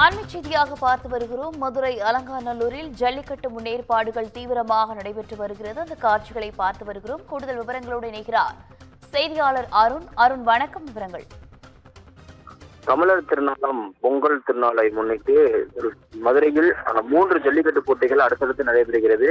அண்மை செய்தியாக பார்த்து வருகிறோம். மதுரை அலங்காநல்லூரில் ஜல்லிக்கட்டு முன்னேற்பாடுகள் தீவிரமாக நடைபெற்று வருகிறது. அந்த காட்சிகளை பார்த்து வருகிறோம். கூடுதல் விவரங்களோடு இணைகிறார் செய்தியாளர் அருண். அருண், வணக்கம். விவரங்கள். தமிழர் திருநாளாம் பொங்கல் திருநாளை முன்னிட்டு மதுரையில் 3 ஜல்லிக்கட்டு போட்டிகள் அடுத்தடுத்து நடைபெறுகிறது.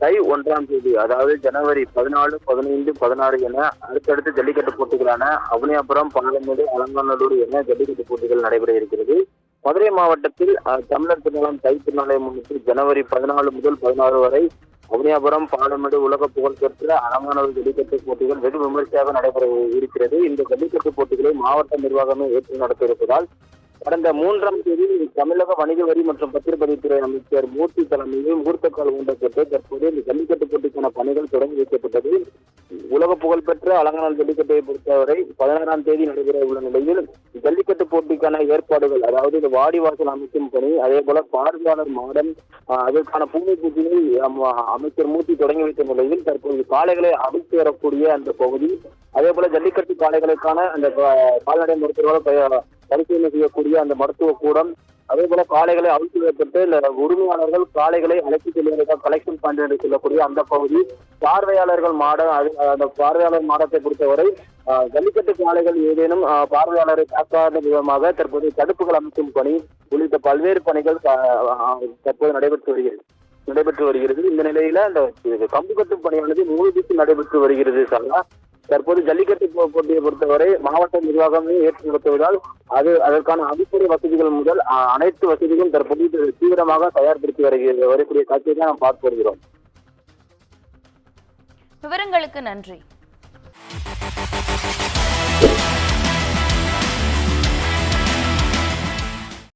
தை 1ஆம் தேதி, அதாவது ஜனவரி 14, 15, 16 என அடுத்தடுத்து ஜல்லிக்கட்டு போட்டிகளான அவனியாபுரம், பாலமேடு, அலங்காநல்லூர் என ஜல்லிக்கட்டு போட்டிகள் நடைபெற இருக்கிறது. மதுரை மாவட்டத்தில் தமிழர் திருநாளாம் தை திருநாளை முன்னிட்டு ஜனவரி 14 முதல் 16 வரை அவனியாபுரம், பாலமேடு உலக புகழ்பெற்ற அலங்காநல்லூர் ஜல்லிக்கட்டு போட்டிகள் வெகு விமர்சையாக நடைபெற இருக்கிறது. இந்த ஜல்லிக்கட்டு போட்டிகளை மாவட்ட நிர்வாகமே ஏற்று நடத்த இருப்பதால் கடந்த 3ஆம் தேதி தமிழக வணிக வரி மற்றும் பத்திரப்பதிவுத்துறை அமைச்சர் மூர்த்தி தலைமையில் முகூர்த்தக்கால் ஊண்டப்பட்டு தற்போது இந்த ஜல்லிக்கட்டு போட்டிக்கான பணிகள் தொடங்கி வைக்கப்பட்டது. உலக புகழ்பெற்ற அலங்காநல்லூர் ஜல்லிக்கட்டை பொறுத்தவரை 16ஆம் தேதி நடைபெற உள்ள நிலையில் ஜல்லிக்கட்டு போட்டிக்கான ஏற்பாடுகள், அதாவது இந்த வாடிவாசல் அமைக்கும் பணி, அதே போல பார்வையாளர் மாடம், அதற்கான பூமி பூஜையை அமைச்சர் மூர்த்தி தொடங்கி வைத்த நிலையில் தற்போது காளைகளை அவிழ்த்து வரக்கூடிய அந்த பகுதி, அதே போல ஜல்லிக்கட்டு காளைகளுக்கான அந்த கால்நடை மருத்துவர்கள் பரிசீலனை செய்யக்கூடிய அந்த மருத்துவ கூடம், அதே போல காளைகளை அவிழ்த்து வைக்கப்பட்டு இந்த உரிமையாளர்கள் காளைகளை அழைத்து செல்வதற்காக கலெக்ஷன் பாயிண்ட் என்று சொல்லக்கூடிய அந்த பகுதி, பார்வையாளர்கள் மாடம், அந்த பார்வையாளர் மாடத்தை பொறுத்தவரை ஜல்லிக்கட்டு காளைகள் ஏதேனும் பார்வையாளரை தாக்காத விதமாக தற்போது தடுப்புகள் அமைக்கும் பணி உள்ளிட்ட பல்வேறு பணிகள் தற்போது நடைபெற்று வருகிறது. இந்த நிலையில அந்த கம்பு கட்டும் பணியானது முழுவீச்சில் நடைபெற்று வருகிறது. தற்போது ஜல்லிக்கட்டு போட்டியை பொறுத்தவரை மாவட்ட நிர்வாகமே ஏற்று நடத்துவதால் அதற்கான அடிப்படை வசதிகள் முதல் அனைத்து வசதிகளும் தற்போது தீவிரமாக தயார்படுத்தி வரக்கூடிய காட்சியை தான் நாம் பார்த்து வருகிறோம். விவரங்களுக்கு நன்றி.